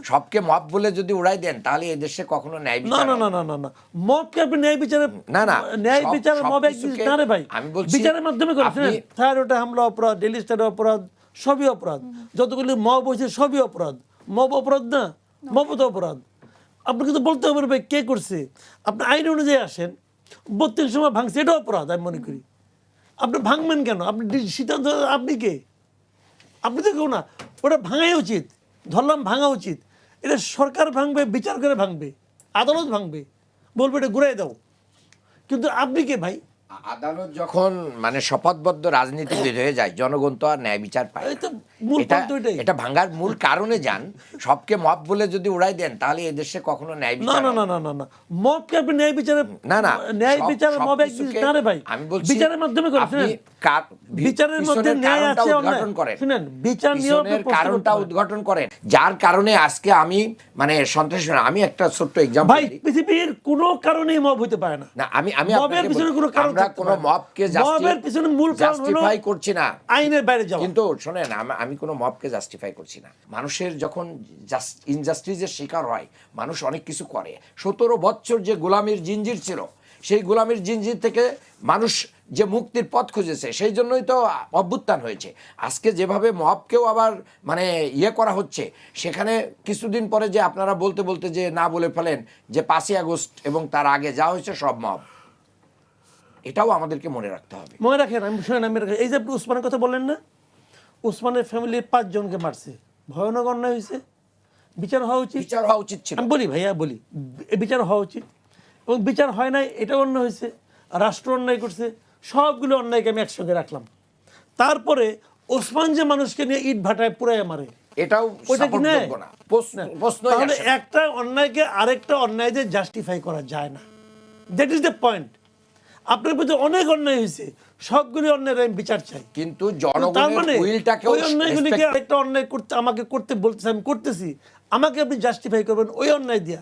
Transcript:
সবকে মব বলে যদি উড়াই দেন তাহলে এই দেশে কখনো ন্যায় না বিচার না না না না না মবকে আপনি ন্যায় বিচারে না না ন্যায় বিচার মব এক জিনিস না রে ভাই। আমি বলছি বিচারের মাধ্যমে করেছেন থাইরয়েডে হামলা অপরাধ, ডেলি স্টারের অপরাধ, সবই অপরাধ। যতগুলি মব হয়েছে সবই অপরাধ। মব অপরাধ না? মব তো অপরাধ। আপনি কিন্তু বলতে হবে ভাই কে করছে। আপনি আইন অনুযায়ী আসেন, 32 সময় ভাঙছে, এটা অপরাধ আমি মনে করি। আপনি ভাঙবেন কেন? আপনি সিদ্ধান্ত আপনি কে? আপনি তো কেউ না। ওটা ভাঙাই উচিত, ধরলাম ভাঙা উচিত। এটা সরকার ভাঙবে, বিচার করে ভাঙবে, আদালত ভাঙবে, বলবে এটা ঘুরাই দাও। কিন্তু আপনি কে ভাই? আদালত যখন মানে শপথবদ্ধ রাজনীতিবিদ হয়ে যায় জনগণ তো আর ন্যায় বিচার পায় এই তো মূল এটা পয়েন্ট ওইটাই। এটা ভাঙার মূল কারণে যান সবকে মব বলে যদি উড়াই দেন তাহলে এই দেশে কখনো ন্যায় না বিচার না না না না না মবকে আপনি ন্যায় বিচারে না না ন্যায় বিচার মব এক জিনিস না রে ভাই। আমি বলছি বিচারের মাধ্যমে করেছেন। বিচারের মধ্যে ন্যায় আছে উদ্ঘাটন করেন। শুনেন, বিচার নিয়ে কারণটা উদ্ঘাটন করেন যার কারণে আজকে আমি মানে সন্ত্রাসী আমি একটা ছোট্ট এক্সাম্পল ভাই পৃথিবীর কোনো কারণেই মব হতে পারে না। না আমি মবের পিছনে কোনো কারণ আমরা কোনো মবকে মবের পিছনে মূল কারণ হলো জাস্টিফাই করছি না, আইনের বাইরে যাওয়া। কিন্তু শুনেন আমি কোনো মবকে জাস্টিফাই করছি না। মানুষের যখন ইনজাস্টিসের শিকার হয় মানুষ অনেক কিছু করে। 17 বছর যে গোলামির জিঞ্জির ছিল সেই গোলামির জিঞ্জির থেকে মানুষ যে মুক্তির পথ খুঁজেছে সেই জন্যই তো অভ্যুত্থান হয়েছে। আজকে যেভাবে মবকেও আবার মানে ইয়ে করা হচ্ছে, সেখানে কিছুদিন পরে যে আপনারা বলতে বলতে যে না বলে ফেলেন যে 5ই আগস্ট এবং তার আগে যা হয়েছে সব মব, এটাও আমাদেরকে মনে রাখতে হবে। মনে রাখেন, আমি শুনেন, আমি এই যে আপনি উসমানের কথা বললেন না, উসমানের ফ্যামিলির 5 জনকে মারছে, ভয়ানক অন্যায় হয়েছে, বিচার হওয়া উচিত। বিচার হওয়া উচিত ছিল। আমি বলি ভাইয়া বলি বিচার হওয়া উচিত, এবং বিচার হয় নাই, এটা অন্যায় হয়েছে, রাষ্ট্র অন্যায় করছে, সবগুলো অন্যায়কে আমি একসঙ্গে রাখলাম। তারপরে ওসমান যে মানুষকে নিয়ে ইট ভাটায় পুরাই মারে, এটাও ওইটা কি নেয়? সাপোর্টযোগ্য না, প্রশ্নই তাহলে আসে না। একটা অন্যায়কে আরেকটা অন্যায় দিয়ে জাস্টিফাই করা যায় না। That is the point. আপনার প্রতি অনেক অন্যায় হয়েছে, সবগুলি অন্যায়ের আমি বিচার চাই, কিন্তু তার জনগণের মানে উইলটাকেও ওই অন্যায়গুলিকে আরেকটা অন্যায় করতে আমাকে করতে বলতেছে, আমি করতেছি, আমাকে আপনি জাস্টিফাই করবেন ওই অন্যায় দিয়া।